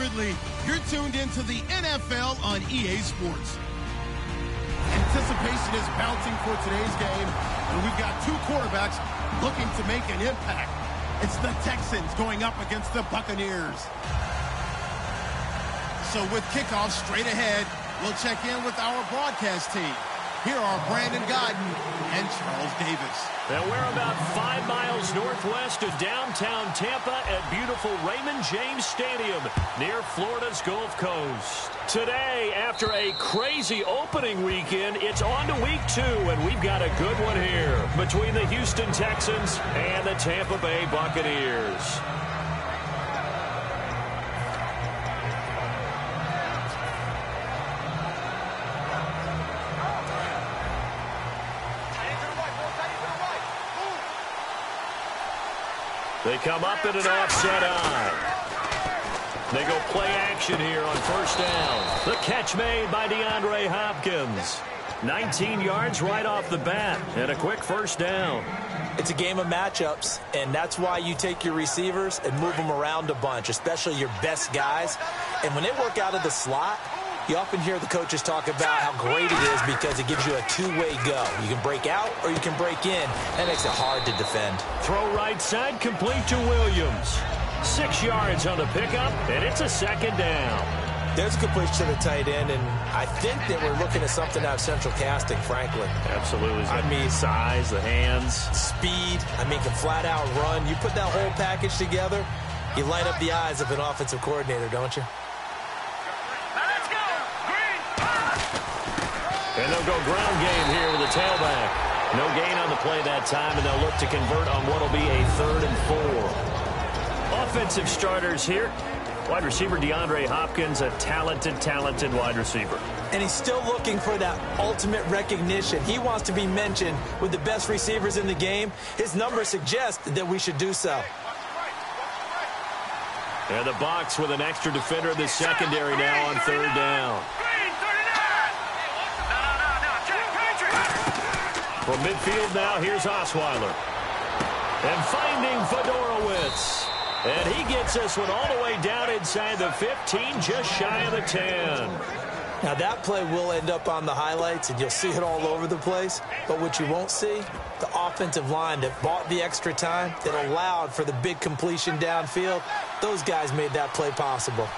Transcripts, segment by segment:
Ridley. You're tuned into the NFL on EA Sports. Anticipation is bouncing for today's game, and we've got two quarterbacks looking to make an impact. It's the Texans going up against the Buccaneers. So with kickoff straight ahead, we'll check in with our broadcast team. Here are Brandon Godden and Charles Davis. And we're about 5 miles northwest of downtown Tampa at beautiful Raymond James Stadium near Florida's Gulf Coast. Today, after a crazy opening weekend, it's on to week 2, and we've got a good one here between the Houston Texans and the Tampa Bay Buccaneers. They come up in an offset eye. They go play action here on first down. The catch made by DeAndre Hopkins. 19 yards right off the bat and a quick first down. It's a game of matchups, and that's why you take your receivers and move them around a bunch, especially your best guys. And when they work out of the slot, you often hear the coaches talk about how great it is because it gives you a two-way go. You can break out or you can break in. That makes it hard to defend. Throw right side, complete to Williams. 6 yards on the pickup, and it's a second down. There's a completion to the tight end, and I think that we're looking at something out of central casting, frankly. Absolutely. I mean, size, the hands. Speed. I mean, can flat out run. You put that whole package together, you light up the eyes of an offensive coordinator, don't you? And they'll go ground game here with a tailback. No gain on the play that time, and they'll look to convert on what will be a 3rd and 4. Offensive starters here. Wide receiver DeAndre Hopkins, a talented wide receiver. And he's still looking for that ultimate recognition. He wants to be mentioned with the best receivers in the game. His numbers suggest that we should do so. And the box with an extra defender in the secondary now on 3rd down. From midfield now, here's Osweiler. And finding Fedorowicz. And he gets this one all the way down inside the 15, just shy of the 10. Now, that play will end up on the highlights, and you'll see it all over the place. But what you won't see, the offensive line that bought the extra time, that allowed for the big completion downfield, those guys made that play possible.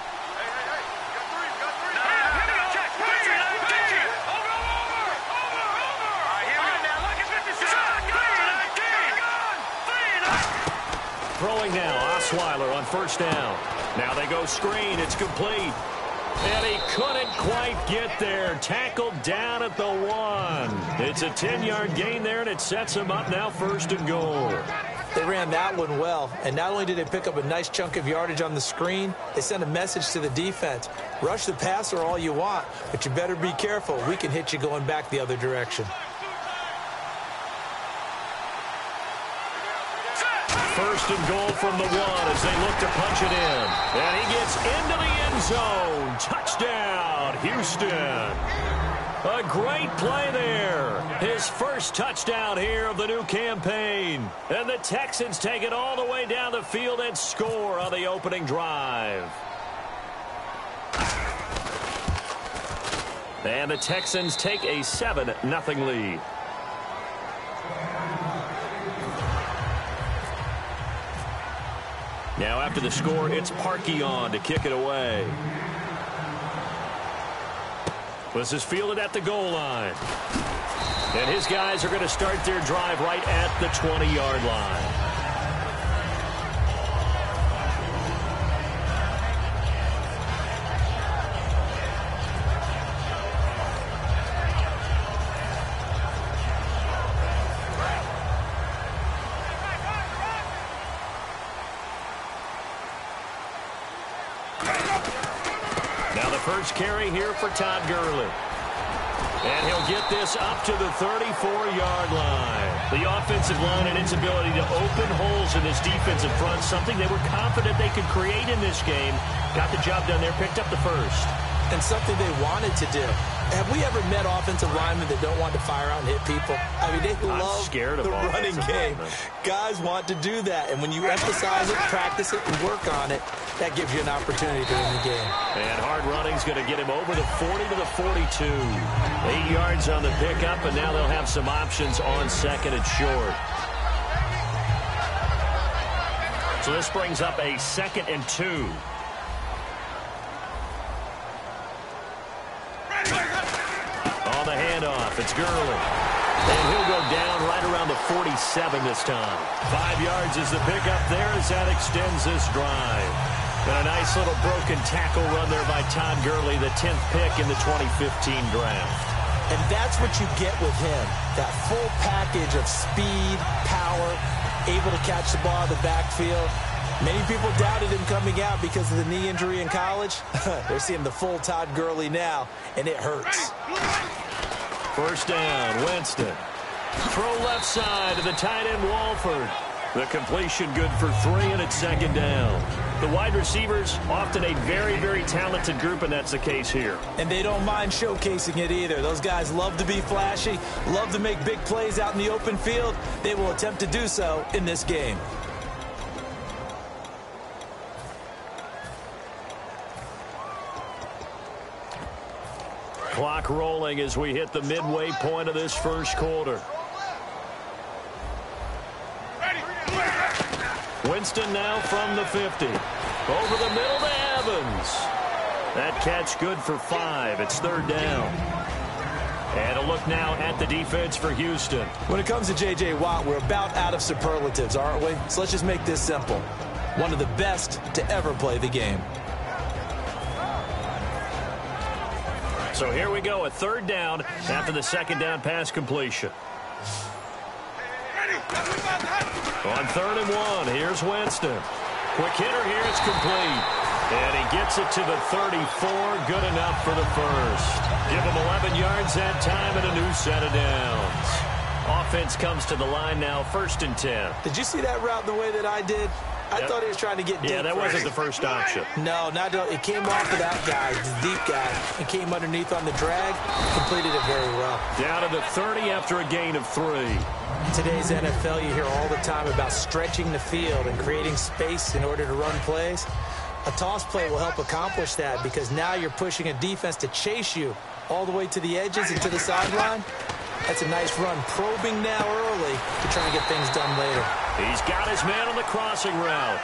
Throwing now, Osweiler on first down. Now they go screen. It's complete. And he couldn't quite get there. Tackled down at the 1. It's a 10-yard gain there, and it sets him up now 1st and goal. They ran that one well, and not only did they pick up a nice chunk of yardage on the screen, they sent a message to the defense. Rush the passer all you want, but you better be careful. We can hit you going back the other direction. First and goal from the 1 as they look to punch it in. And he gets into the end zone. Touchdown, Houston. A great play there. His first touchdown here of the new campaign. And the Texans take it all the way down the field and score on the opening drive. And the Texans take a 7-0 lead. Now after the score, it's Parkey on to kick it away. This is fielded at the goal line. And his guys are going to start their drive right at the 20-yard line. First carry here for Todd Gurley. And he'll get this up to the 34-yard line. The offensive line and its ability to open holes in this defensive front, something they were confident they could create in this game. Got the job done there, picked up the first. and something they wanted to do. Have we ever met offensive linemen that don't want to fire out and hit people? I mean, they love the running game. Guys want to do that, and when you emphasize it, practice it, and work on it, that gives you an opportunity to win the game. And hard running's going to get him over the 40 to the 42. 8 yards on the pickup, and now they'll have some options on second and short. So this brings up a 2nd and 2. On the handoff, it's Gurley. And he'll go down right around the 47 this time. 5 yards is the pickup there as that extends this drive. And a nice little broken tackle run there by Todd Gurley, the 10th pick in the 2015 draft. And that's what you get with him, that full package of speed, power, able to catch the ball in the backfield. Many people doubted him coming out because of the knee injury in college. They're seeing the full Todd Gurley now, and it hurts. First down, Winston. Throw left side to the tight end, Walford. The completion good for 3, and it's 2nd down. The wide receivers, often a very, very talented group, and that's the case here. And they don't mind showcasing it either. Those guys love to be flashy, love to make big plays out in the open field. They will attempt to do so in this game. Clock rolling as we hit the midway point of this first quarter. Winston now from the 50. Over the middle to Evans. That catch good for 5. It's 3rd down. And a look now at the defense for Houston. When it comes to J.J. Watt, we're about out of superlatives, aren't we? So let's just make this simple. One of the best to ever play the game. So here we go, a 3rd down after the 2nd down pass completion. On 3rd and 1, here's Winston. Quick hitter here, it's complete. And he gets it to the 34, good enough for the first. Give him 11 yards that time and a new set of downs. Offense comes to the line now, 1st and 10. Did you see that route the way that I did? I thought he was trying to get deep. Yeah, that wasn't the first option. No, not at all. It came off of that guy, the deep guy, and came underneath on the drag. Completed it very well. Down to the 30 after a gain of 3. In today's NFL, you hear all the time about stretching the field and creating space in order to run plays. A toss play will help accomplish that because now you're pushing a defense to chase you all the way to the edges and to the sideline. That's a nice run, probing now early to try and get things done later. He's got his man on the crossing route.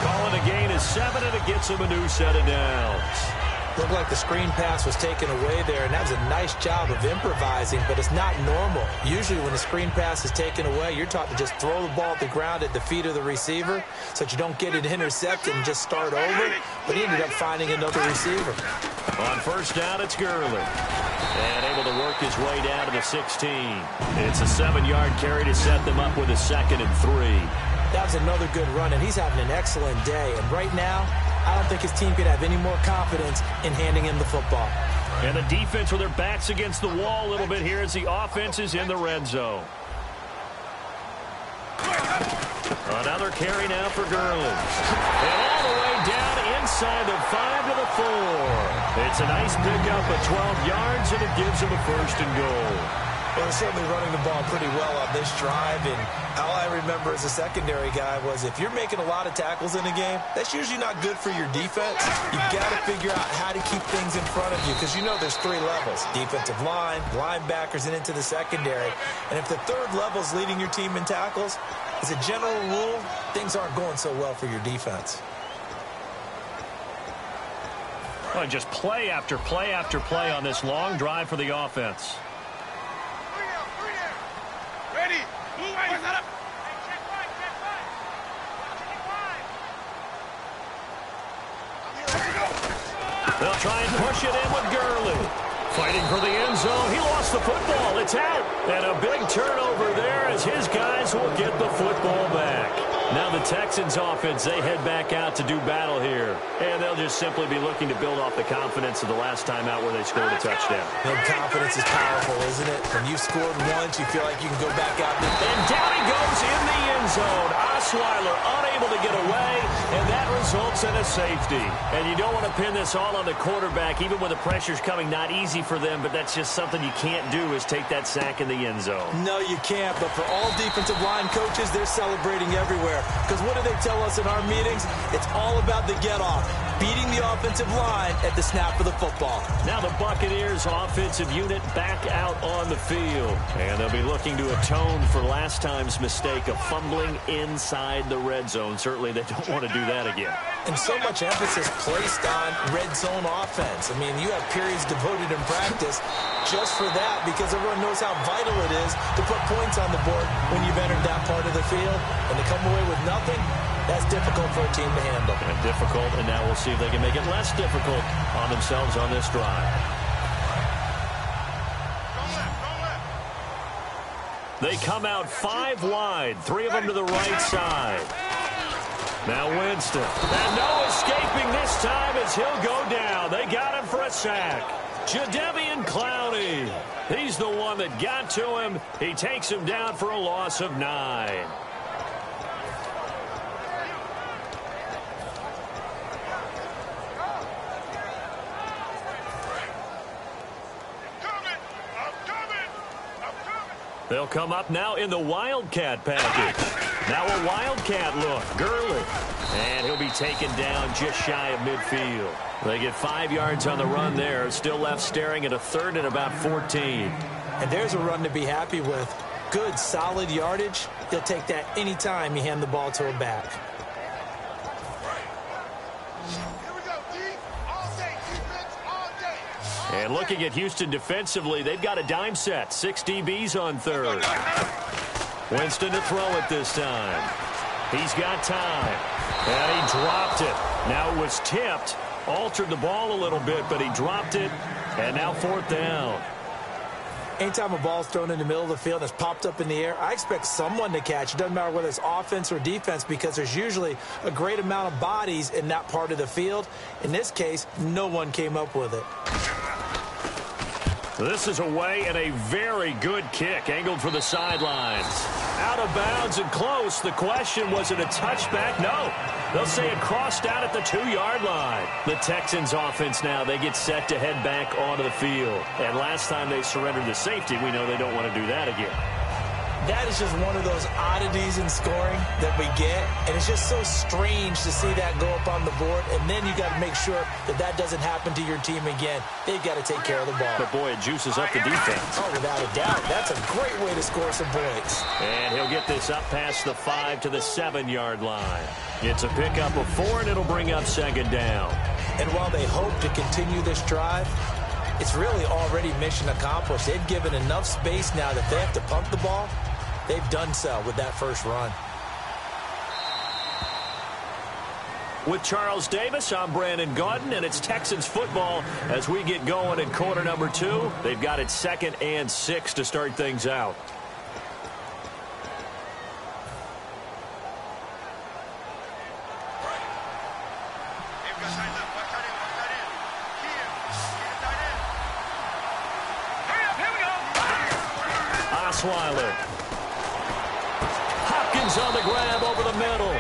Calling a gain of 7, and it gets him a new set of downs. Looked like the screen pass was taken away there, and that was a nice job of improvising, but it's not normal. Usually when the screen pass is taken away, you're taught to just throw the ball at the ground at the feet of the receiver so that you don't get it intercepted and just start over, but he ended up finding another receiver. On 1st down, it's Gurley. And able to work his way down to the 16. It's a 7-yard carry to set them up with a 2nd and 3. That was another good run, and he's having an excellent day. And right now, I don't think his team could have any more confidence in handing him the football. And the defense with their backs against the wall a little bit here as the offense is in the red zone. Another carry now for Gurley. And all the way down inside the 5 to the 4. It's a nice pickup of 12 yards, and it gives him a 1st and goal. Well, they're certainly running the ball pretty well on this drive, and all I remember as a secondary guy was if you're making a lot of tackles in a game, that's usually not good for your defense. You've got to figure out how to keep things in front of you because you know there's 3 levels, defensive line, linebackers, and into the secondary. And if the 3rd level is leading your team in tackles, as a general rule, things aren't going so well for your defense. Well, just play after play after play on this long drive for the offense. They'll try and push it in with Gurley. Fighting for the end zone. He lost the football. It's out. And a big turnover there as his guys will get the football back. Now the Texans offense, they head back out to do battle here. And they'll just simply be looking to build off the confidence of the last time out where they scored a touchdown. And confidence is powerful, isn't it? When you've scored once, you feel like you can go back out. And down he goes in the end zone. Osweiler unable to get away, and that results in a safety. And you don't want to pin this all on the quarterback, even when the pressure's coming. Not easy for them, but that's just something you can't do is take that sack in the end zone. No, you can't. But for all defensive line coaches, they're celebrating everywhere. Because what do they tell us in our meetings? It's all about the get-off, beating the offensive line at the snap of the football. Now the Buccaneers offensive unit back out on the field. And they'll be looking to atone for last time's mistake of fumbling inside the red zone. Certainly they don't want to do that again. And so much emphasis placed on red zone offense. I mean, you have periods devoted in practice just for that because everyone knows how vital it is to put points on the board when you've entered that part of the field. And to come away with nothing, that's difficult for a team to handle. And difficult, and now we'll see if they can make it less difficult on themselves on this drive. They come out 5 wide, 3 of them to the right side. Now Winston. And no escaping this time as he'll go down. They got him for a sack. Jadeveon Clowney. He's the one that got to him. He takes him down for a loss of 9. They'll come up now in the Wildcat package. Now a Wildcat look. Gurley. And he'll be taken down just shy of midfield. They get 5 yards on the run there. Still left staring at a third and about 14. And there's a run to be happy with. Good, solid yardage. He'll take that any time you hand the ball to a back. And looking at Houston defensively, they've got a dime set. 6 DBs on third. Winston to throw it this time. He's got time. And he dropped it. Now it was tipped. Altered the ball a little bit, but he dropped it. And now 4th down. Anytime a ball's thrown in the middle of the field and it's popped up in the air, I expect someone to catch. It doesn't matter whether it's offense or defense because there's usually a great amount of bodies in that part of the field. In this case, no one came up with it. This is away and a very good kick angled for the sidelines. Out of bounds and close. The question, was it a touchback? No. They'll say it crossed out at the 2-yard line. The Texans offense now, they get set to head back onto the field. And last time they surrendered the safety, we know they don't want to do that again. That is just one of those oddities in scoring that we get, and it's just so strange to see that go up on the board, and then you got to make sure that that doesn't happen to your team again. They've got to take care of the ball. But, boy, it juices up the defense. Oh, without a doubt. That's a great way to score some points. And he'll get this up past the 5 to the 7-yard line. It's a pickup of 4, and it'll bring up 2nd down. And while they hope to continue this drive, it's really already mission accomplished. They've given enough space now that they have to pump the ball. They've done so with that first run. With Charles Davis, I'm Brandon Gaudin, and it's Texans football as we get going in quarter number 2. They've got it 2nd and 6 to start things out. Osweiler. Hopkins on the grab over the middle.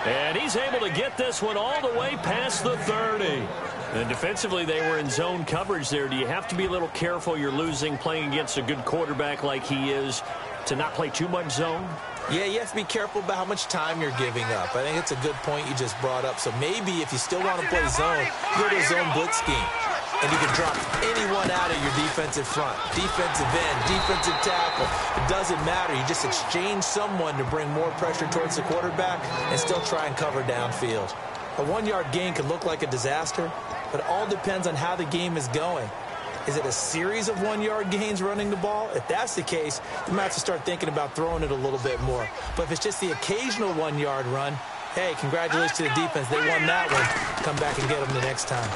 And he's able to get this one all the way past the 30. And defensively, they were in zone coverage there. Do you have to be a little careful? You're losing playing against a good quarterback like he is to not play too much zone? Yeah, you have to be careful about how much time you're giving up. I think it's a good point you just brought up. So maybe if you still want to play zone, go to a zone blitz scheme. And you can drop anyone out of your defensive front. Defensive end, defensive tackle. It doesn't matter. You just exchange someone to bring more pressure towards the quarterback and still try and cover downfield. A 1-yard gain can look like a disaster, but it all depends on how the game is going. Is it a series of 1-yard gains running the ball? If that's the case, you might have to start thinking about throwing it a little bit more. But if it's just the occasional 1-yard run, hey, congratulations to the defense. They won that one. Come back and get them the next time.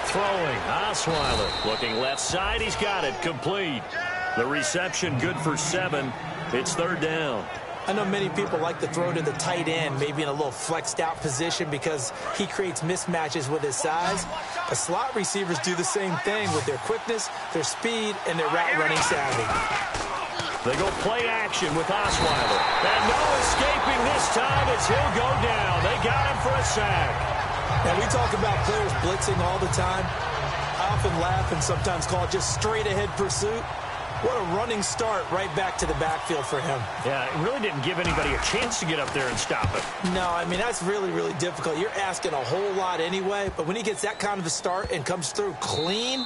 Throwing, Osweiler looking left side. He's got it, complete. The reception good for 7. It's 3rd down. I know many people like to throw to the tight end, maybe in a little flexed out position because he creates mismatches with his size. But slot receivers do the same thing with their quickness, their speed, and their route running savvy. They go play action with Osweiler. And no escaping this time as he'll go down. They got him for a sack. Now, we talk about players blitzing all the time. I often laugh and sometimes call it just straight-ahead pursuit. What a running start right back to the backfield for him. Yeah, it really didn't give anybody a chance to get up there and stop it. No, I mean, that's really, really difficult. You're asking a whole lot anyway, but when he gets that kind of a start and comes through clean,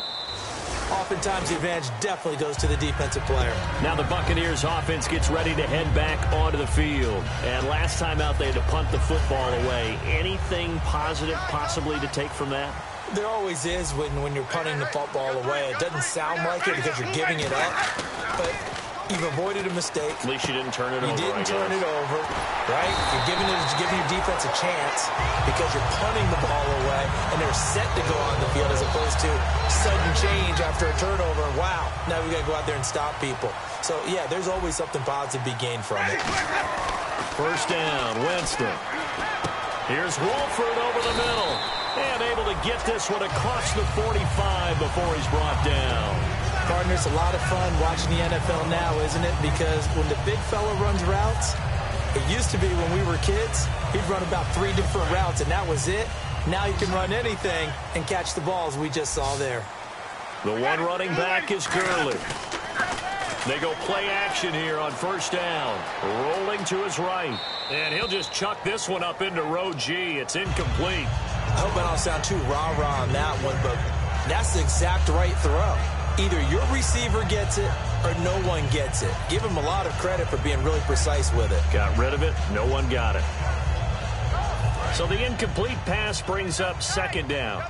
oftentimes the advantage definitely goes to the defensive player. Now the Buccaneers offense gets ready to head back onto the field. And last time out, they had to punt the football away. Anything positive possibly to take from that? There always is when you're punting the football away. It doesn't sound like it because you're giving it up, but you've avoided a mistake. At least you didn't turn it over. You didn't turn it over, right? You're giving your defense a chance because you're punting the ball away, and they're set to go on the field as opposed to sudden change after a turnover. And wow, now we got to go out there and stop people. So, yeah, there's always something positive to be gained from it. First down, Winston. Here's Wolford over the middle. And able to get this one across the 45 before he's brought down. Partner, it's a lot of fun watching the NFL now, isn't it? Because when the big fella runs routes, it used to be when we were kids, he'd run about 3 different routes, and that was it. Now you can run anything and catch the balls we just saw there. The one running back is Gurley. They go play action here on first down. Rolling to his right. And he'll just chuck this one up into row G. It's incomplete. I hope I don't sound too rah-rah on that one, but that's the exact right throw. Either your receiver gets it or no one gets it. Give him a lot of credit for being really precise with it. Got rid of it. No one got it. So the incomplete pass brings up second down.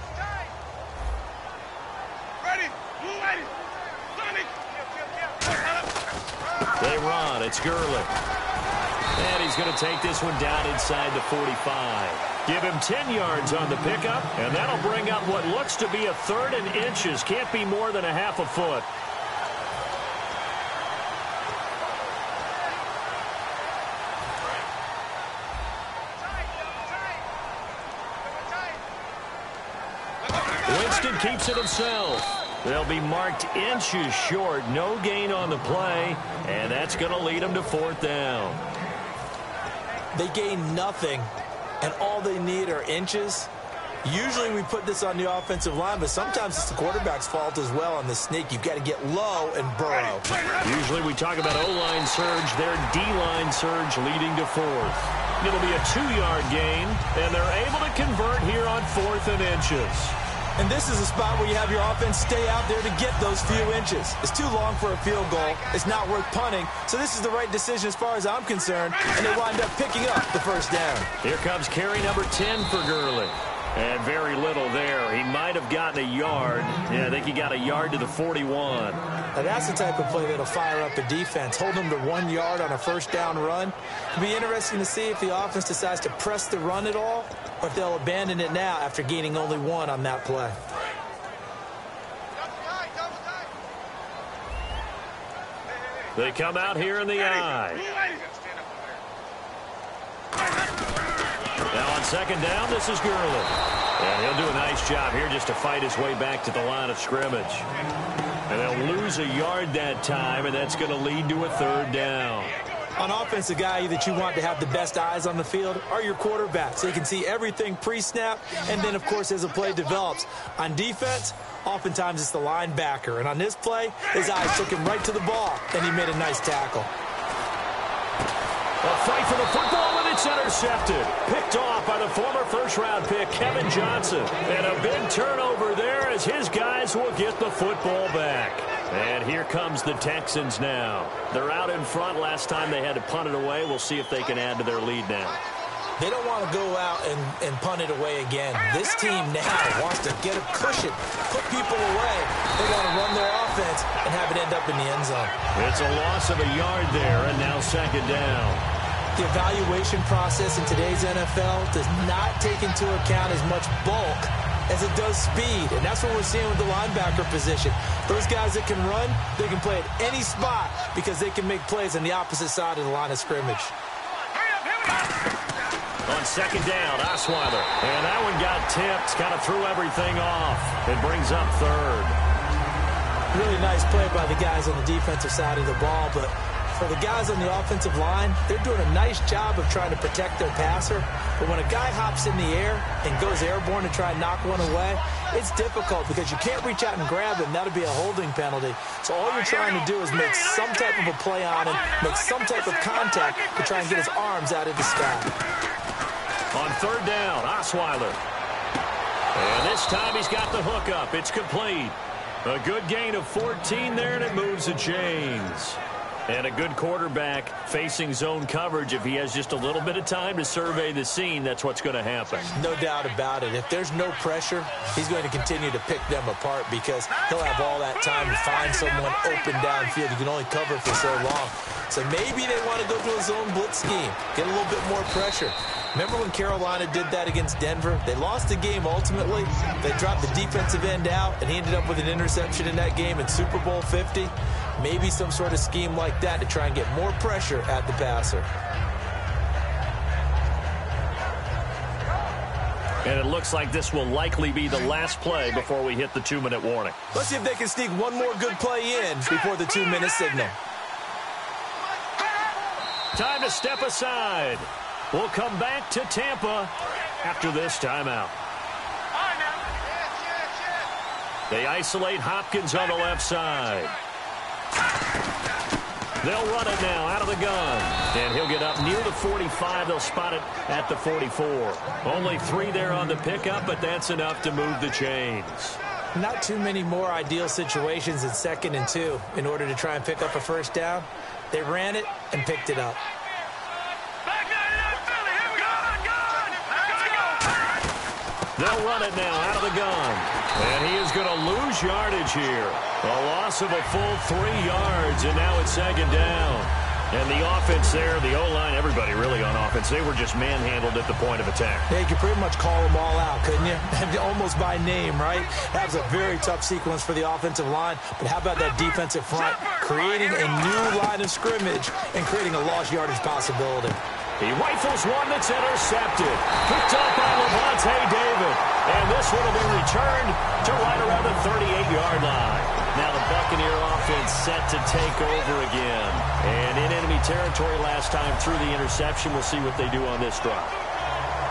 They run. It's Gurley. And he's going to take this one down inside the 45. Give him 10 yards on the pickup, and that'll bring up what looks to be a 3rd and inches. Can't be more than a half a foot. Winston keeps it himself. They'll be marked inches short. No gain on the play, and that's going to lead them to 4th down. They gain nothing, and all they need are inches. Usually we put this on the offensive line, but sometimes it's the quarterback's fault as well on the sneak. You've got to get low and burrow. Usually we talk about O-line surge, their D-line surge leading to 4th. It'll be a 2-yard gain, and they're able to convert here on 4th and inches. And this is a spot where you have your offense stay out there to get those few inches. It's too long for a field goal. It's not worth punting. So this is the right decision as far as I'm concerned, and they wind up picking up the first down. Here comes carry number 10 for Gurley. And very little there. He might have gotten a yard. Yeah, I think he got a yard to the 41. Now that's the type of play that'll fire up a defense. Hold them to 1 yard on a first down run. It'll be interesting to see if the offense decides to press the run at all, or if they'll abandon it now after gaining only 1 on that play. They come out here in the eye. Now on second down, this is Gurley. And he'll do a nice job here just to fight his way back to the line of scrimmage. And they'll lose a yard that time, and that's going to lead to a 3rd down. On offense, the guy that you want to have the best eyes on the field are your quarterbacks. So you can see everything pre-snap, and then, of course, as the play develops. On defense, oftentimes it's the linebacker. And on this play, his eyes took him right to the ball, and he made a nice tackle. A fight for the football, and it's intercepted. Picked off by the former first-round pick, Kevin Johnson. And a big turnover there as his guys will get the football back. And here comes the Texans now. They're out in front. Last time they had to punt it away. We'll see if they can add to their lead now. They don't want to go out and punt it away again. This team now wants to get a cushion, put people away. They want to run their offense and have it end up in the end zone. It's a loss of a yard there, and now second down. The evaluation process in today's NFL does not take into account as much bulk as it does speed, and that's what we're seeing with the linebacker position. Those guys that can run, they can play at any spot because they can make plays on the opposite side of the line of scrimmage. On second down, Osweiler. And that one got tipped, kind of threw everything off. It brings up third. Really nice play by the guys on the defensive side of the ball, but for the guys on the offensive line, they're doing a nice job of trying to protect their passer. But when a guy hops in the air and goes airborne to try and knock one away, it's difficult because you can't reach out and grab him. That'll be a holding penalty. So all you're trying to do is make some type of a play on him, make some type of contact to try and get his arms out of the sky. On third down, Osweiler. And this time he's got the hook up. It's complete. A good gain of 14 there, and it moves the chains. And a good quarterback facing zone coverage. If he has just a little bit of time to survey the scene, that's what's going to happen. No doubt about it. If there's no pressure, he's going to continue to pick them apart because he'll have all that time to find someone open downfield. You can only cover for so long. So maybe they want to go to a zone blitz scheme, get a little bit more pressure. Remember when Carolina did that against Denver? They lost the game ultimately. They dropped the defensive end out, and he ended up with an interception in that game in Super Bowl 50. Maybe some sort of scheme like that to try and get more pressure at the passer. And it looks like this will likely be the last play before we hit the 2-minute warning. Let's see if they can sneak one more good play in before the 2-minute signal. Time to step aside. We'll come back to Tampa after this timeout. They isolate Hopkins on the left side. They'll run it now out of the gun. And he'll get up near the 45. They'll spot it at the 44. Only 3 there on the pickup, but that's enough to move the chains. Not too many more ideal situations in 2nd and 2 in order to try and pick up a first down. They ran it and picked it up. They'll run it now out of the gun. And he is going to lose yardage here. A loss of a full 3 yards, and now it's 2nd down. And the offense there, the O-line, everybody really on offense, they were just manhandled at the point of attack. Yeah, you could pretty much call them all out, couldn't you? Almost by name, right? That was a very tough sequence for the offensive line. But how about that defensive front creating a new line of scrimmage and creating a lost yardage possibility? He rifles one that's intercepted. Picked up by Levante David. And this one will be returned to right around the 38-yard line. Now the Buccaneer offense set to take over again. And in enemy territory last time through the interception. We'll see what they do on this drive.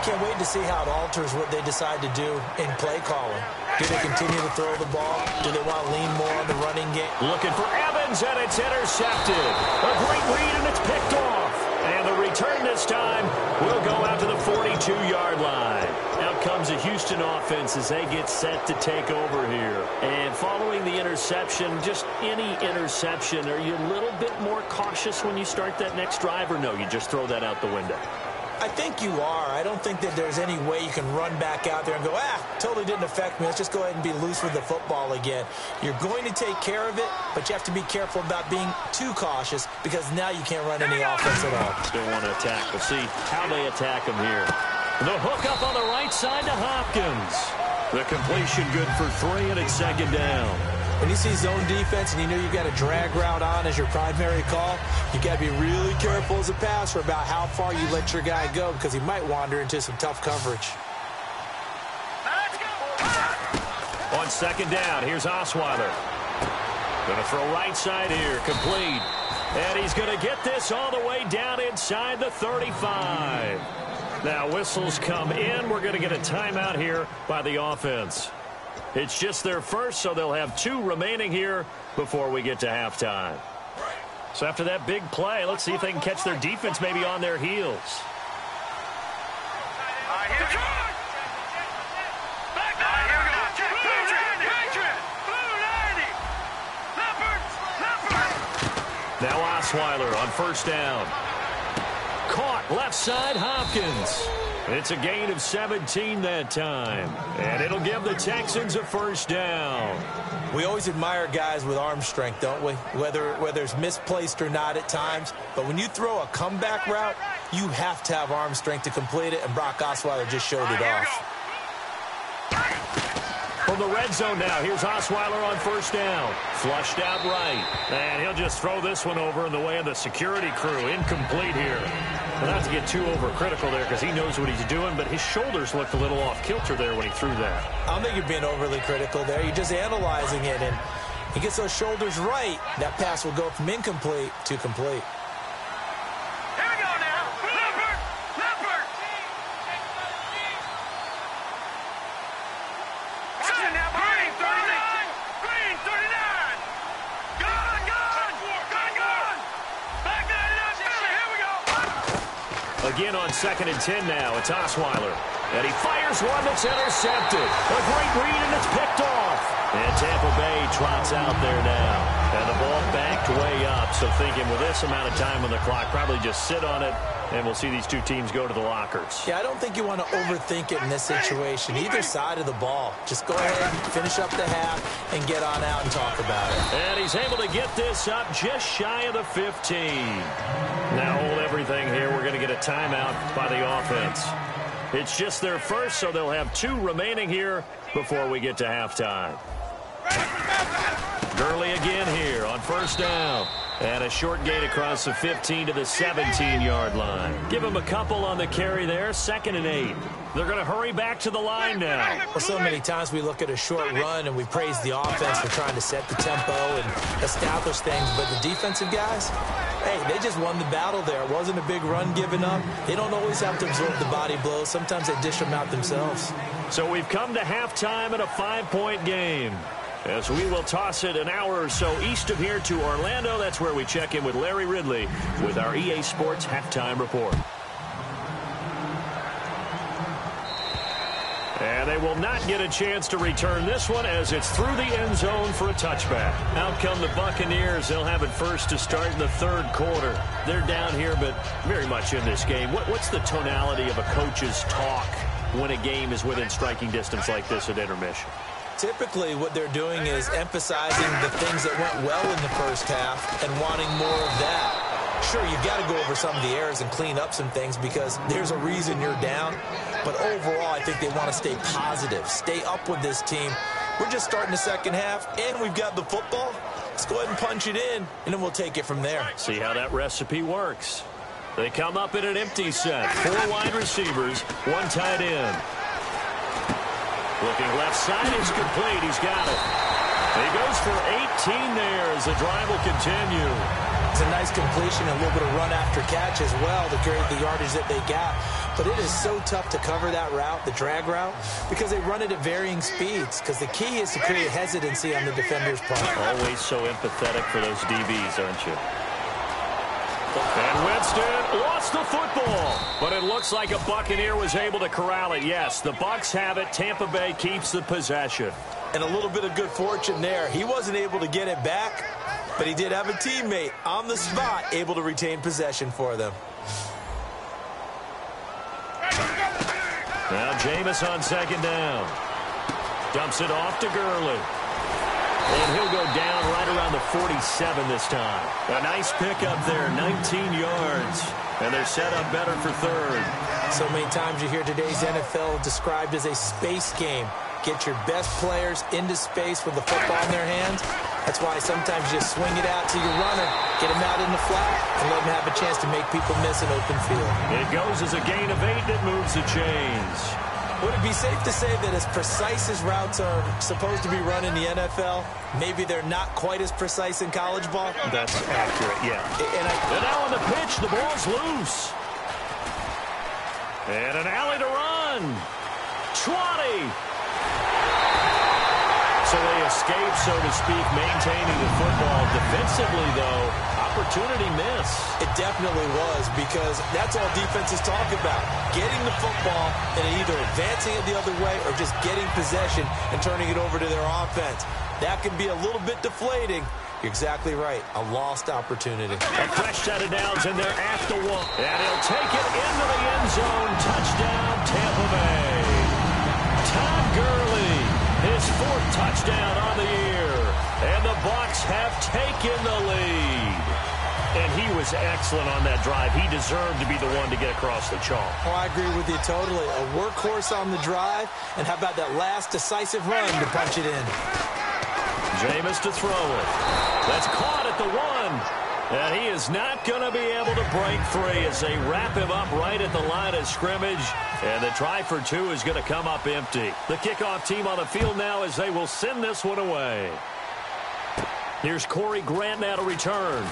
Can't wait to see how it alters what they decide to do in play calling. Do they continue to throw the ball? Do they want to lean more on the running game? Looking for Evans, and it's intercepted. A great read, and it's picked off. And the return this time will go out to the 42-yard line. Out comes the Houston offense as they get set to take over here. And following the interception, just any interception, are you a little bit more cautious when you start that next drive, or no, you just throw that out the window? I think you are. I don't think that there's any way you can run back out there and go, totally didn't affect me. Let's just go ahead and be loose with the football again. You're going to take care of it, but you have to be careful about being too cautious because now you can't run any offense at all. Still want to attack. We'll see how they attack him here. The hook up on the right side to Hopkins. The completion good for 3, and it's 2nd down. When you see zone defense and you know you've got a drag route on as your primary call, you got to be really careful as a passer about how far you let your guy go because he might wander into some tough coverage. On 2nd down, here's Osweiler. Going to throw right side here, complete. And he's going to get this all the way down inside the 35. Now whistles come in. We're going to get a timeout here by the offense. It's just their first, so they'll have 2 remaining here before we get to halftime. So after that big play, let's see if they can catch their defense maybe on their heels. Now Osweiler on 1st down. Caught left side, Hopkins. It's a gain of 17 that time. And it'll give the Texans a 1st down. We always admire guys with arm strength, don't we? Whether it's misplaced or not at times. But when you throw a comeback route, you have to have arm strength to complete it, and Brock Osweiler just showed it off. from the red zone now. Here's Osweiler on first down. Flushed out right. And he'll just throw this one over in the way of the security crew. Incomplete here. Well, not to get too overcritical there because he knows what he's doing, but his shoulders looked a little off kilter there when he threw that. I don't think you're being overly critical there. You're just analyzing it, and he gets those shoulders right. That pass will go from incomplete to complete. Again on 2nd and 10 now. It's Osweiler. And he fires one that's intercepted. A great read, and it's picked off. And Tampa Bay trots out there now. And the ball backed way up. So thinking with this amount of time on the clock, probably just sit on it, and we'll see these two teams go to the lockers. Yeah, I don't think you want to overthink it in this situation. Either side of the ball. Just go ahead and finish up the half and get on out and talk about it. And he's able to get this up just shy of the 15. Now hold everything here. We're going to get a timeout by the offense. It's just their first, so they'll have 2 remaining here before we get to halftime. Gurley again here on first down. And a short gain across the 15 to the 17-yard line. Give him a couple on the carry there. 2nd and 8. They're going to hurry back to the line now. Well, so many times we look at a short run and we praise the offense for trying to set the tempo and establish things. But the defensive guys, hey, they just won the battle there. It wasn't a big run given up. They don't always have to absorb the body blows. Sometimes they dish them out themselves. So we've come to halftime in a 5-point game. As we will toss it an hour or so east of here to Orlando. That's where we check in with Larry Ridley with our EA Sports Halftime Report. And they will not get a chance to return this one as it's through the end zone for a touchback. Out come the Buccaneers. They'll have it first to start in the 3rd quarter. They're down here, but very much in this game. What's the tonality of a coach's talk when a game is within striking distance like this at intermission? Typically, what they're doing is emphasizing the things that went well in the first half and wanting more of that. Sure, you've got to go over some of the errors and clean up some things because there's a reason you're down. But overall, I think they want to stay positive, stay up with this team. We're just starting the second half, and we've got the football. Let's go ahead and punch it in, and then we'll take it from there. See how that recipe works. They come up in an empty set. 4 wide receivers, 1 tight end. Looking left side is complete. He's got it. He goes for 18 there as the drive will continue. It's a nice completion and a little bit of run after catch as well to create the yardage that they got. But it is so tough to cover that route, the drag route, because they run it at varying speeds. Because the key is to create hesitancy on the defender's part. Always so empathetic for those DBs, aren't you? And Winston lost the football, but it looks like a Buccaneer was able to corral it. Yes, the Bucs have it. Tampa Bay keeps the possession. And a little bit of good fortune there. He wasn't able to get it back, but he did have a teammate on the spot able to retain possession for them. Now Jameis on 2nd down. Dumps it off to Gurley. And he'll go down right around the 47 this time. A nice pickup there, 19 yards. And they're set up better for 3rd. So many times you hear today's NFL described as a space game. Get your best players into space with the football in their hands. That's why sometimes you just swing it out to your runner, get him out in the flat, and let him have a chance to make people miss an open field. It goes as a gain of 8 that moves the chains. Would it be safe to say that as precise as routes are supposed to be run in the NFL, maybe they're not quite as precise in college ball? That's accurate, yeah. And now on the pitch, the ball's loose. And an alley to run. 20. So they escape, so to speak, maintaining the football. Defensively, though, opportunity miss. It definitely was, because that's all defenses talk about. Getting the football and either advancing it the other way or just getting possession and turning it over to their offense. That can be a little bit deflating. You're exactly right. A lost opportunity. A fresh set of downs, and they're after 1. And he'll take it into the end zone. Touchdown, Tampa Bay. Todd Gurley, his 4th touchdown on the year. And the Bucs have taken the lead. And he was excellent on that drive. He deserved to be the one to get across the chalk. Oh, I agree with you totally. A workhorse on the drive, and how about that last decisive run to punch it in? Jameis to throw it. That's caught at the 1. And he is not going to be able to break free as they wrap him up right at the line of scrimmage. And the try for 2 is going to come up empty. The kickoff team on the field now as they will send this one away. Here's Corey Grant now to return.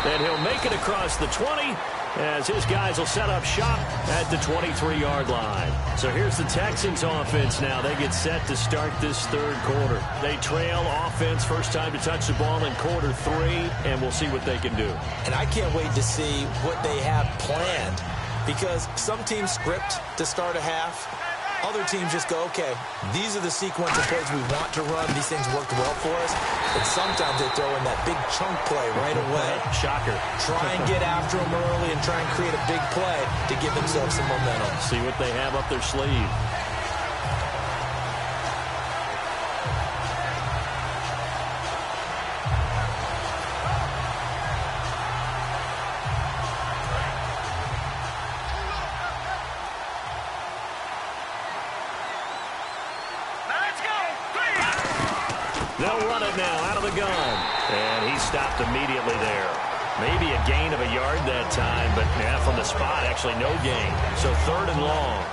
And he'll make it across the 20 as his guys will set up shop at the 23-yard line. So here's the Texans offense now. They get set to start this third quarter. They trail offense, first time to touch the ball in quarter 3, and we'll see what they can do. And I can't wait to see what they have planned, because some teams script to start a half. Other teams just go, okay, these are the sequence of plays we want to run. These things worked well for us. And sometimes they throw in that big chunk play right away. Shocker. Try and get after them early and try and create a big play to give themselves some momentum. See what they have up their sleeve. They'll run it now out of the gun. And he stopped immediately there. Maybe a gain of a yard that time, but yeah, from the spot, actually no gain. So 3rd and long.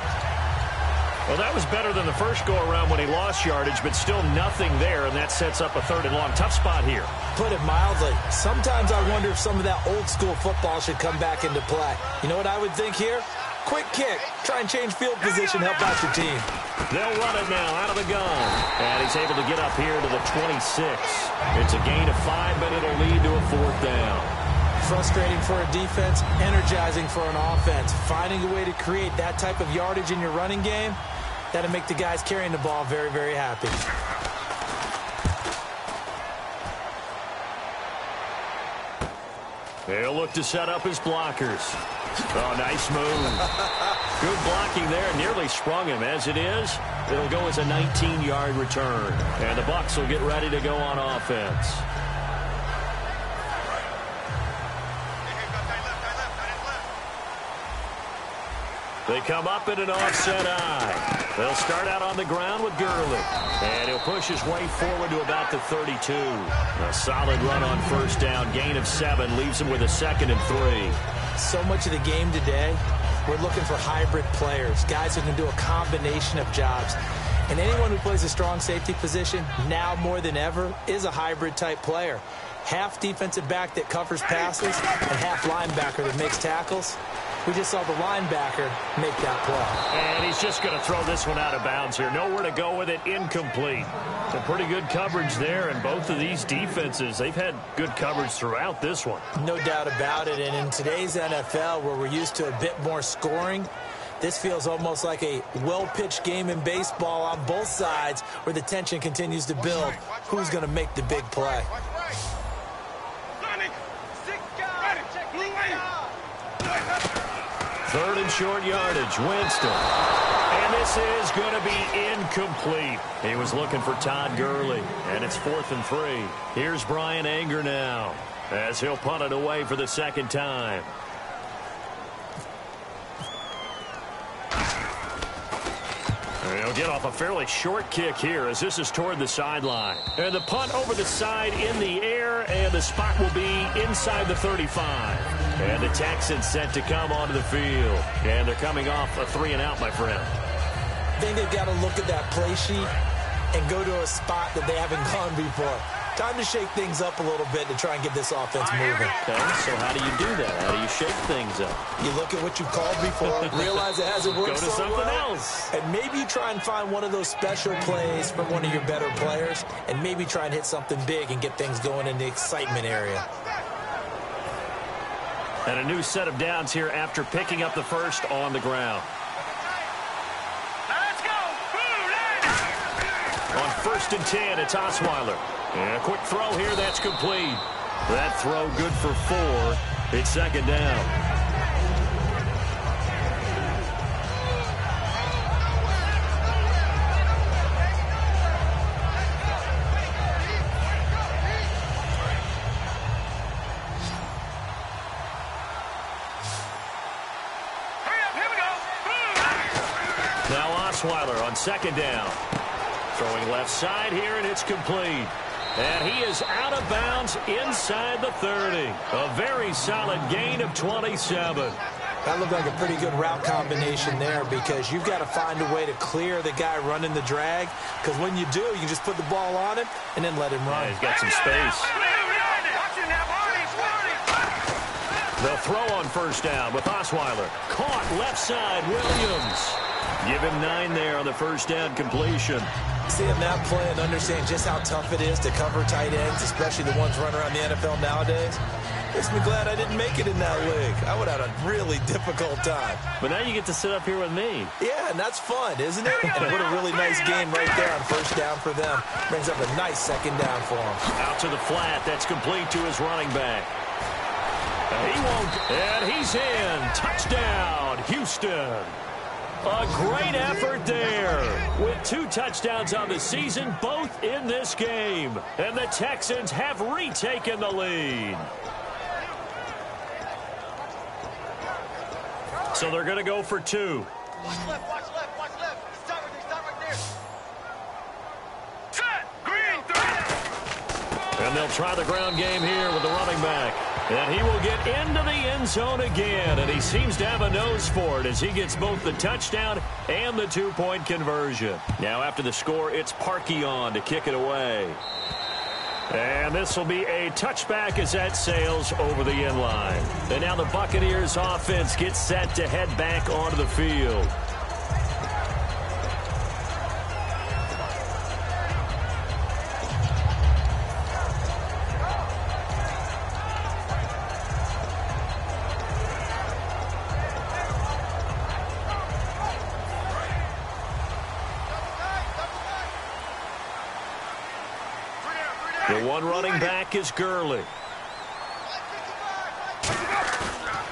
Well, that was better than the first go-around when he lost yardage, but still nothing there, and that sets up a 3rd and long. Tough spot here. Put it mildly. Sometimes I wonder if some of that old-school football should come back into play. You know what I would think here? Quick kick. Try and change field position. Help out your team. They'll run it now out of the gun. And he's able to get up here to the 26. It's a gain of 5, but it'll lead to a 4th down. Frustrating for a defense, energizing for an offense. Finding a way to create that type of yardage in your running game, that'll make the guys carrying the ball very, very happy. They'll look to set up his blockers. Oh, nice move. Good blocking there. Nearly sprung him. As it is, it'll go as a 19-yard return. And the Bucs will get ready to go on offense. They come up in an offset eye. They'll start out on the ground with Gurley. And he'll push his way forward to about the 32. A solid run on first down. Gain of 7 leaves him with a 2nd and 3. So much of the game today, we're looking for hybrid players, guys who can do a combination of jobs. And anyone who plays a strong safety position, now more than ever, is a hybrid-type player. Half defensive back that covers passes and half linebacker that makes tackles. We just saw the linebacker make that play. And he's just going to throw this one out of bounds here. Nowhere to go with it. Incomplete. Some pretty good coverage there, and both of these defenses, they've had good coverage throughout this one. No doubt about it. And in today's NFL, where we're used to a bit more scoring, this feels almost like a well-pitched game in baseball on both sides where the tension continues to build. Who's going to make the big play? Third and short yardage, Winston. And this is going to be incomplete. He was looking for Todd Gurley, and it's 4th and 3. Here's Brian Anger now as he'll punt it away for the 2nd time. He'll get off a fairly short kick here as this is toward the sideline. And the punt over the side in the air, and the spot will be inside the 35. And the Texans set to come onto the field. And they're coming off a 3-and-out, my friend. I think they've got to look at that play sheet and go to a spot that they haven't gone before. Time to shake things up a little bit to try and get this offense moving. Okay, so how do you do that? How do you shake things up? You look at what you called before, realize it hasn't worked Go to so something well, else. and maybe you try and find one of those special plays from one of your better players, and maybe try and hit something big and get things going in the excitement area. And a new set of downs here after picking up the first on the ground. Let's go! On 1st and 10, it's Osweiler. And a quick throw here, that's complete. That throw good for 4. It's 2nd down. Osweiler on second down. Throwing left side here, and it's complete. And he is out of bounds inside the 30. A very solid gain of 27. That looked like a pretty good route combination there because you've got to find a way to clear the guy running the drag. Because when you do, you can just put the ball on him and then let him run. Yeah, he's got some space. They'll throw on first down with Osweiler. Caught left side, Williams. Give him 9 there on the first down completion. Seeing that play and understand just how tough it is to cover tight ends, especially the ones running around the NFL nowadays, makes me glad I didn't make it in that league. I would have had a really difficult time. But now you get to sit up here with me. Yeah, and that's fun, isn't it? And what a really nice game right there on first down for them. Brings up a nice second down for them. Out to the flat. That's complete to his running back. He won't. And he's in. Touchdown, Houston. A great effort there with 2 touchdowns on the season, both in this game. And the Texans have retaken the lead. So they're going to go for 2. Watch left, watch left, watch left. Stop right there. Set, green, 3. And they'll try the ground game here with the running back. And he will get into the end zone again. And he seems to have a nose for it as he gets both the touchdown and the 2-point conversion. Now after the score, it's Parkey on to kick it away. And this will be a touchback as that sails over the end line. And now the Buccaneers offense gets set to head back onto the field. The one running back is Gurley.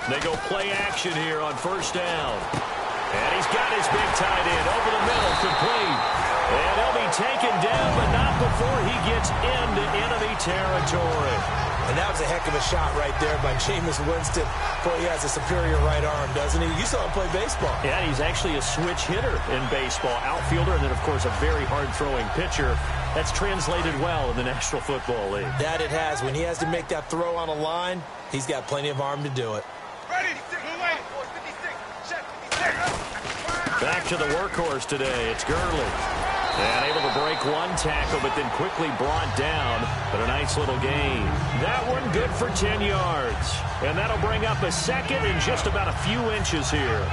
They go play action here on first down. And he's got his big tight end over the middle, complete. And he'll be taken down, but not before he gets into enemy territory. And that was a heck of a shot right there by Jameis Winston. Boy, he has a superior right arm, doesn't he? You saw him play baseball. Yeah, he's actually a switch hitter in baseball. Outfielder, and then, of course, a very hard-throwing pitcher. That's translated well in the National Football League. That it has. When he has to make that throw on a line, he's got plenty of arm to do it. Ready, Back to the workhorse today. It's Gurley. And able to break one tackle, but then quickly brought down. But a nice little gain. That one good for 10 yards. And that'll bring up a second in just about a few inches here.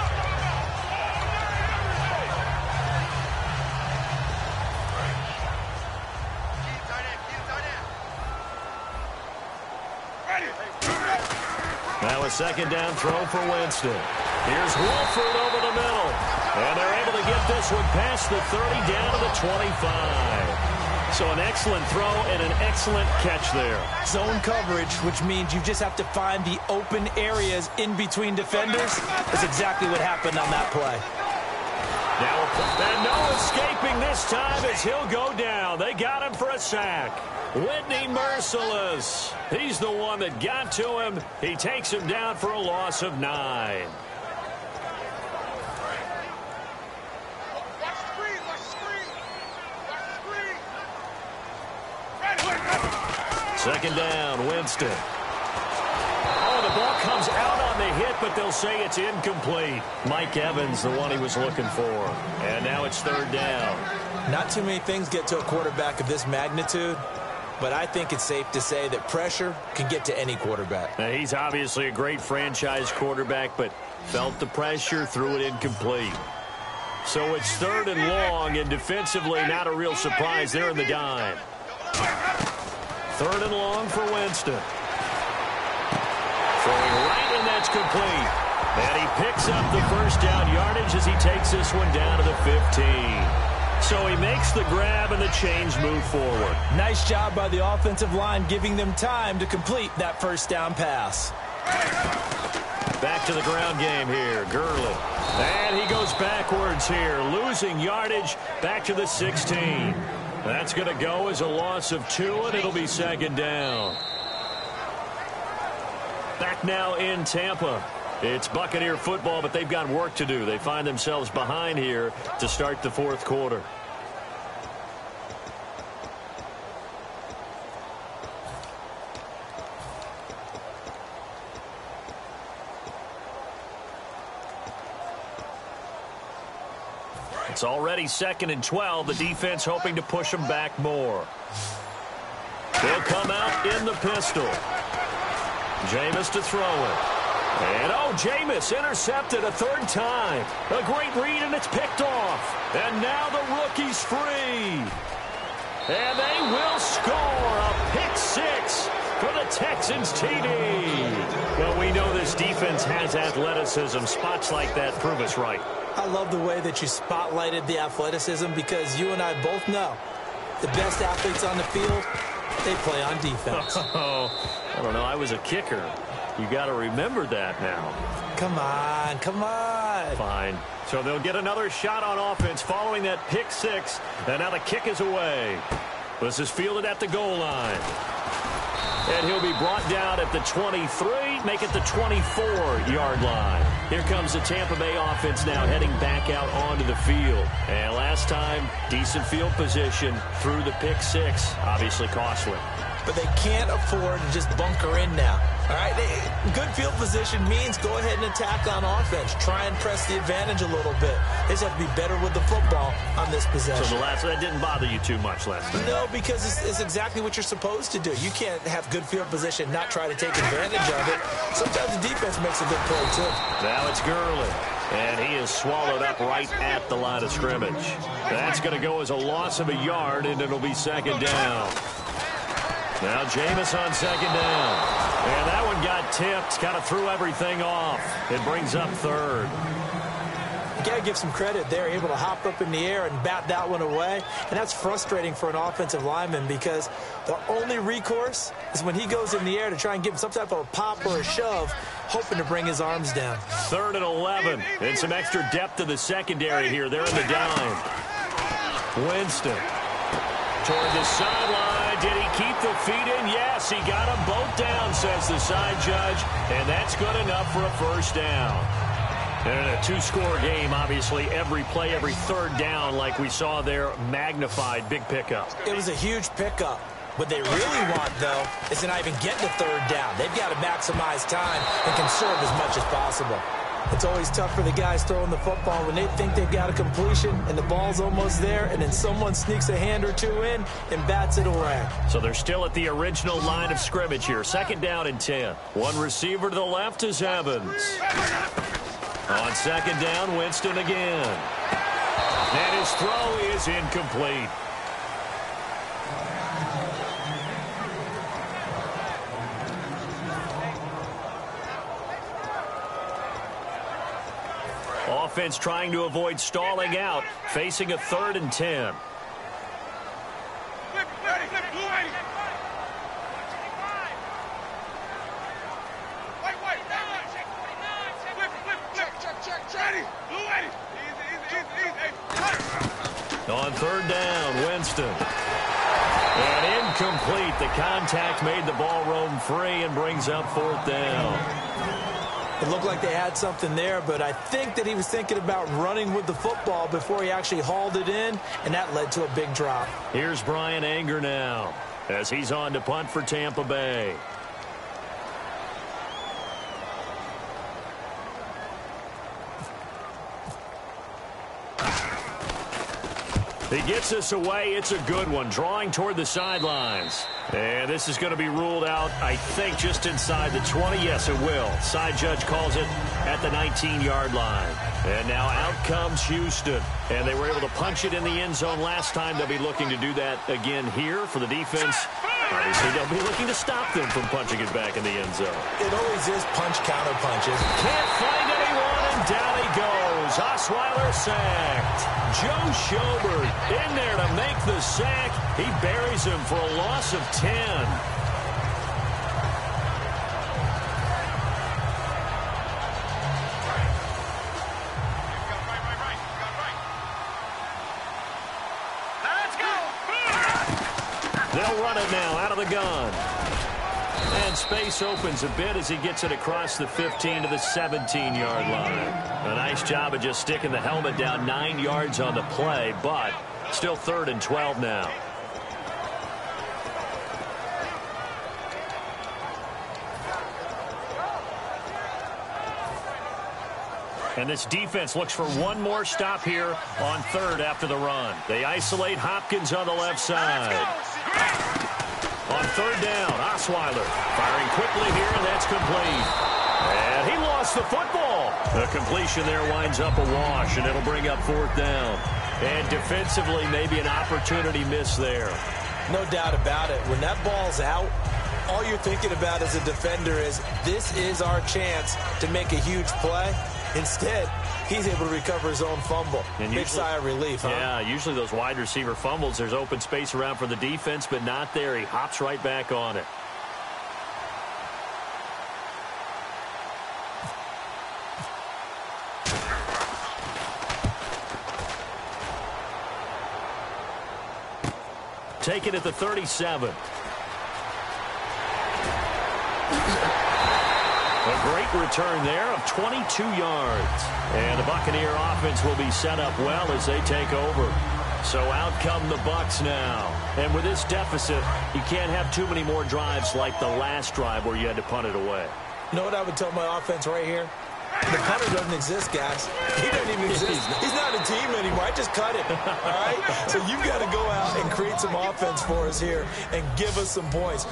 Now a second down throw for Winston. Here's Wolford over the middle. And they're able to get this one past the 30 down to the 25. So an excellent throw and an excellent catch there. Zone coverage, which means you just have to find the open areas in between defenders. That's exactly what happened on that play. Now, and no escaping this time as he'll go down. They got him for a sack. Whitney Merciless. He's the one that got to him. He takes him down for a loss of 9. Second down, Winston. Oh, the ball comes out on the hit, but they'll say it's incomplete. Mike Evans, the one he was looking for. And now it's third down. Not too many things get to a quarterback of this magnitude, but I think it's safe to say that pressure can get to any quarterback. Now, he's obviously a great franchise quarterback, but felt the pressure, threw it incomplete. So it's third and long, and defensively not a real surprise there in the dime. Third and long for Winston. Throwing right, and that's complete. And he picks up the first down yardage as he takes this one down to the 15. So he makes the grab and the change move forward. Nice job by the offensive line giving them time to complete that first down pass. Back to the ground game here, Gurley. And he goes backwards here, losing yardage back to the 16. That's going to go as a loss of 2, and it'll be second down. Back now in Tampa. It's Buccaneer football, but they've got work to do. They find themselves behind here to start the fourth quarter. It's already 2nd and 12. The defense hoping to push them back more. They'll come out in the pistol. Jameis to throw it. And, Jameis intercepted a 3rd time. A great read, and it's picked off. And now the rookie's free. And they will score a pick 6 for the Texans TD. Well, we know this defense has athleticism. Spots like that prove us right. I love the way that you spotlighted the athleticism because you and I both know the best athletes on the field, they play on defense. I don't know. I was a kicker. You got to remember that now. Come on, come on. Fine. So they'll get another shot on offense following that pick 6. And now the kick is away. This is fielded at the goal line. And he'll be brought down at the 23, make it the 24-yard line. Here comes the Tampa Bay offense now heading back out onto the field. And last time, decent field position through the pick 6. Obviously costly. But they can't afford to just bunker in now. All right, good field position means go ahead and attack on offense. Try and press the advantage a little bit. They just have to be better with the football on this possession. So that didn't bother you too much last night? No, because it's exactly what you're supposed to do. You can't have good field position, not try to take advantage of it. Sometimes the defense makes a good play, too. Now it's Gurley. And he is swallowed up right at the line of scrimmage. That's going to go as a loss of a yard, and it'll be 2nd down. Now Jameis on 2nd down. And that one got tipped. Kind of threw everything off. It brings up 3rd. You got to give some credit there. Able to hop up in the air and bat that one away. And that's frustrating for an offensive lineman because the only recourse is when he goes in the air to try and give him some type of a pop or a shove, hoping to bring his arms down. 3rd and 11. And some extra depth to the secondary here. They're in the dime. Winston toward the sideline. Did he keep the feet in? Yes, he got them both down, says the side judge. And that's good enough for a 1st down. And in a 2-score game, obviously, every play, every 3rd down, like we saw there, magnified, big pickup. It was a huge pickup. What they really want, though, is to not even get to 3rd down. They've got to maximize time and conserve as much as possible. It's always tough for the guys throwing the football when they think they've got a completion and the ball's almost there, and then someone sneaks a hand or 2 in and bats it away. So they're still at the original line of scrimmage here. 2nd down and 10. One receiver to the left is Evans. On 2nd down, Winston again. And his throw is incomplete. Offense trying to avoid stalling out, facing a 3rd and 10. On 3rd down, Winston. And incomplete. The contact made the ball roam free and brings up 4th down. It looked like they had something there, but I think that he was thinking about running with the football before he actually hauled it in, and that led to a big drop. Here's Brian Anger now as he's on to punt for Tampa Bay. He gets us away. It's a good one. Drawing toward the sidelines. And this is going to be ruled out, I think, just inside the 20. Yes, it will. Side judge calls it at the 19-yard line. And now out comes Houston. And they were able to punch it in the end zone last time. They'll be looking to do that again here for the defense. Obviously, they'll be looking to stop them from punching it back in the end zone. It always is punch, counter punches. Can't find anyone, and down he goes. Osweiler sacked. Joe Schobert in there to make the sack. He buries him for a loss of 10. They'll run it now out of the gun. And space opens a bit as he gets it across the 15 to the 17-yard line. A nice job of just sticking the helmet down 9 yards on the play, but still 3rd and 12 now. And this defense looks for one more stop here on 3rd after the run. They isolate Hopkins on the left side. On 3rd down, Osweiler firing quickly here, and that's complete. And he lost the football. The completion there winds up a wash, and it'll bring up 4th down. And defensively, maybe an opportunity miss there. No doubt about it. When that ball's out, all you're thinking about as a defender is, this is our chance to make a huge play. Instead, he's able to recover his own fumble. And big sigh of relief, huh? Yeah, usually those wide receiver fumbles, there's open space around for the defense, but not there. He hops right back on it. Take it at the 37. A great return there of 22 yards. And the Buccaneer offense will be set up well as they take over. So out come the Bucs now. And with this deficit, you can't have too many more drives like the last drive where you had to punt it away. You know what I would tell my offense right here? The punter doesn't exist, guys. He doesn't even exist. He's not a team anymore. I just cut him. All right? So you've got to go out and create some offense for us here and give us some points.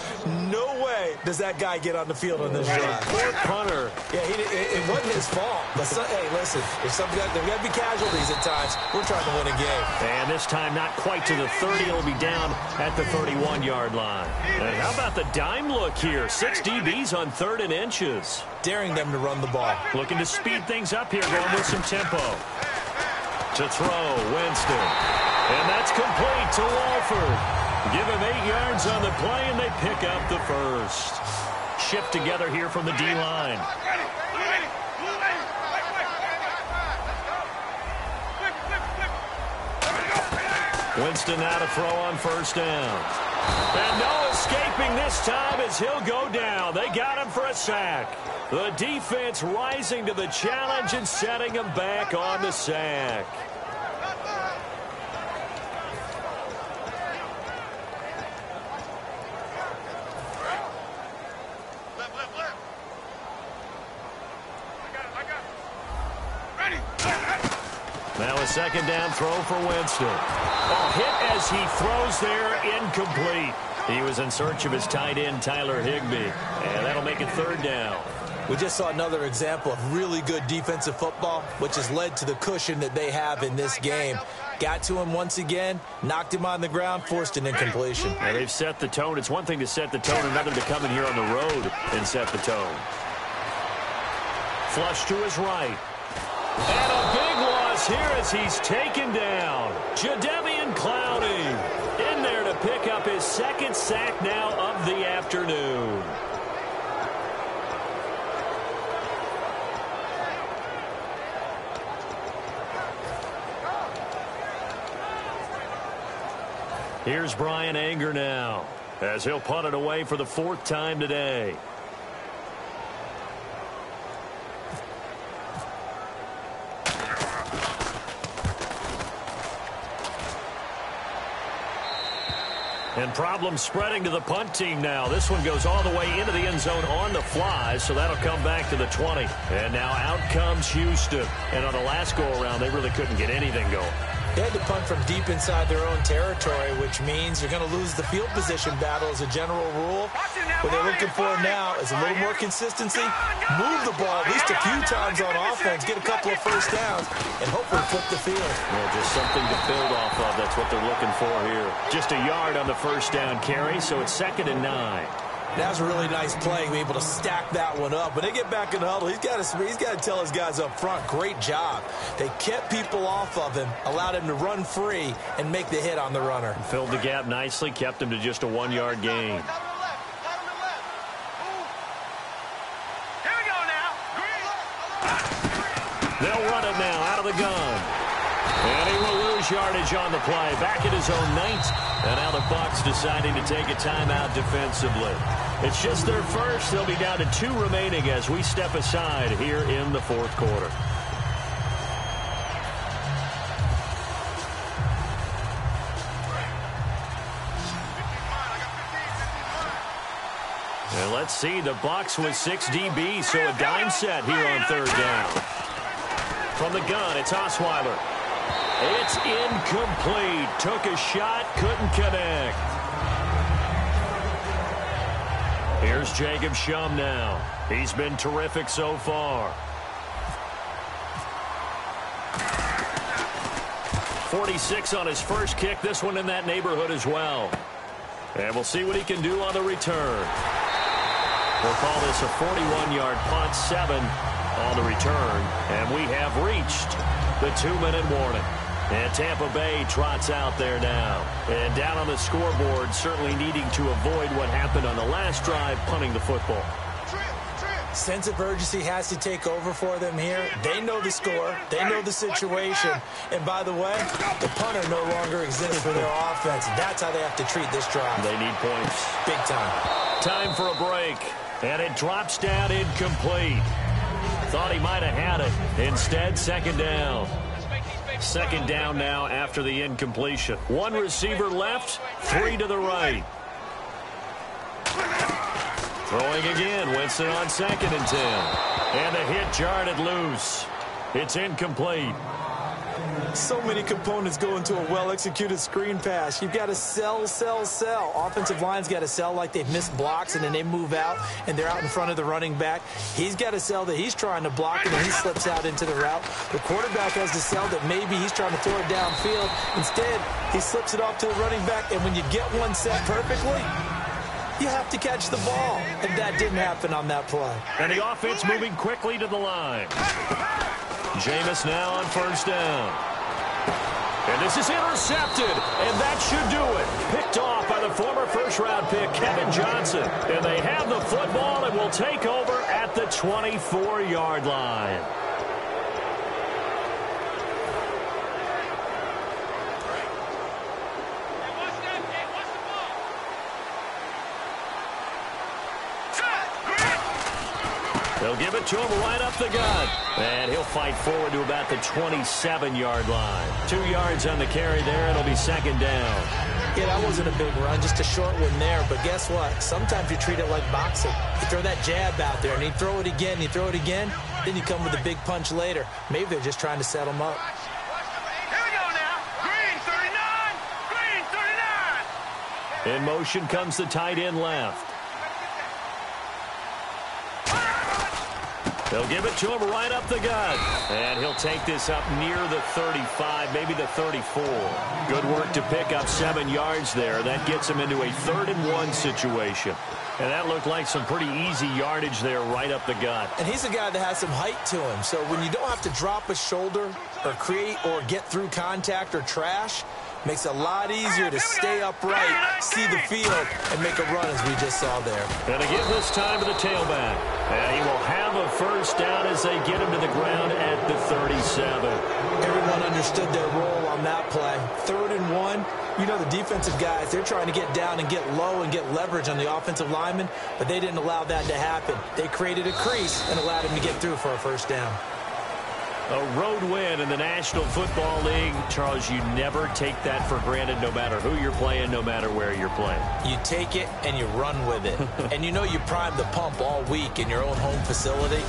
No way does that guy get on the field on this drive. Poor punter. Yeah, it wasn't his fault. But hey, listen, if there's got to be casualties at times. We're trying to win a game. And this time not quite to the 30. It'll be down at the 31-yard line. And how about the dime look here? 6 DBs on 3rd and inches. Daring them to run the ball. Looking to speed things up here, going with some tempo. To throw, Winston. And that's complete to Walford. Give him 8 yards on the play, and they pick up the first. Shift together here from the D-line. Winston now to throw on 1st down. And no escaping this time as he'll go down. They got him for a sack. The defense rising to the challenge and setting him back on the sack. Now a 2nd down throw for Winston. A hit as he throws there, incomplete. He was in search of his tight end, Tyler Higbee. And that'll make it 3rd down. We just saw another example of really good defensive football, which has led to the cushion that they have in this game. Got to him once again, knocked him on the ground, forced an incompletion. Now they've set the tone. It's one thing to set the tone, another to come in here on the road and set the tone. Flush to his right. And a big loss here as he's taken down. Jadeveon Clowney in there to pick up his 2nd sack now of the afternoon. Here's Brian Anger now as he'll punt it away for the 4th time today. And problems spreading to the punt team now. This one goes all the way into the end zone on the fly, so that'll come back to the 20. And now out comes Houston. And on the last go-around, they really couldn't get anything going. They had to punt from deep inside their own territory, which means you're going to lose the field position battle as a general rule. What they're looking for now is a little more consistency, move the ball at least a few times on offense, get a couple of 1st downs, and hopefully flip the field. Yeah, just something to build off of. That's what they're looking for here. Just a yard on the 1st down carry, so it's 2nd and 9. That was a really nice play, to be able to stack that one up. When they get back in the huddle, he's got to tell his guys up front, great job. They kept people off of him, allowed him to run free, and make the hit on the runner. Filled the gap nicely, kept him to just a 1-yard gain. Here we go now. They'll run it now out of the gun. And he will lose yardage on the play. Back at his own 9th. And now the Bucs deciding to take a timeout defensively. It's just their first. They'll be down to 2 remaining as we step aside here in the 4th quarter. And let's see, the Bucs with 6 DBs, so a dime set here on 3rd down. From the gun, it's Osweiler. It's incomplete. Took a shot, couldn't connect. Here's Jacob Shum now. He's been terrific so far. 46 on his first kick. This one in that neighborhood as well. And we'll see what he can do on the return. We'll call this a 41-yard punt, 7 on the return. And we have reached the 2-minute warning. And Tampa Bay trots out there now. And down on the scoreboard, certainly needing to avoid what happened on the last drive, punting the football. Sense of urgency has to take over for them here. They know the score. They know the situation. And by the way, the punter no longer exists for their offense. That's how they have to treat this drive. They need points. Big time. Time for a break. And it drops down incomplete. Thought he might have had it. Instead, 2nd down. 2nd down now after the incompletion. 1 receiver left, 3 to the right. Throwing again, Winston on 2nd and 10. And the hit jarred loose. It's incomplete. So many components go into a well-executed screen pass. You've got to sell. Offensive line's got to sell like they've missed blocks, and then they move out, and they're out in front of the running back. He's got to sell that he's trying to block, and then he slips out into the route. The quarterback has to sell that maybe he's trying to throw it downfield. Instead, he slips it off to the running back, and when you get one set perfectly, you have to catch the ball. And that didn't happen on that play. And the offense moving quickly to the line. Jameis now on 1st down. And this is intercepted, and that should do it. Picked off by the former first-round pick, Kevin Johnson. And they have the football and will take over at the 24-yard line. They'll give it to him right up the gut. And he'll fight forward to about the 27-yard line. 2 yards on the carry there. It'll be 2nd down. Yeah, that wasn't a big run, just a short one there. But guess what? Sometimes you treat it like boxing. You throw that jab out there, and you throw it again, then you come with a big punch later. Maybe they're just trying to set him up. Here we go now. Green 39. Green 39. In motion comes the tight end left. They'll give it to him right up the gut. And he'll take this up near the 35, maybe the 34. Good work to pick up 7 yards there. That gets him into a 3rd and 1 situation. And that looked like some pretty easy yardage there right up the gut. And he's a guy that has some height to him. So when you don't have to drop a shoulder or create or get through contact or trash, makes it a lot easier to stay upright, see the field, and make a run as we just saw there. And again this time to the tailback. And he will have a 1st down as they get him to the ground at the 37. Everyone understood their role on that play. 3rd and 1. You know the defensive guys, they're trying to get down and get low and get leverage on the offensive lineman, but they didn't allow that to happen. They created a crease and allowed him to get through for a 1st down. A road win in the National Football League. Charles, you never take that for granted no matter who you're playing, no matter where you're playing. You take it and you run with it. And you know you primed the pump all week in your own home facility.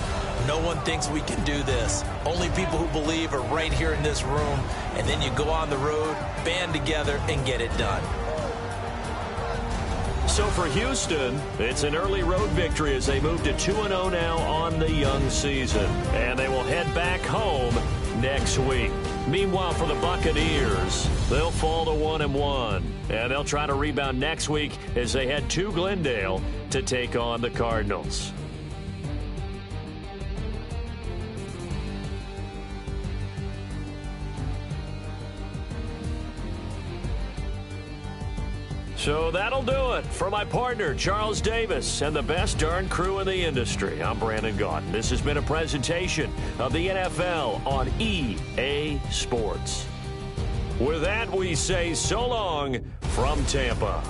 No one thinks we can do this. Only people who believe are right here in this room. And then you go on the road, band together, and get it done. So for Houston, it's an early road victory as they move to 2-0 now on the young season. And they will head back home next week. Meanwhile, for the Buccaneers, they'll fall to 1-1. And they'll try to rebound next week as they head to Glendale to take on the Cardinals. So that'll do it for my partner, Charles Davis, and the best darn crew in the industry. I'm Brandon Gaudin. This has been a presentation of the NFL on EA Sports. With that, we say so long from Tampa.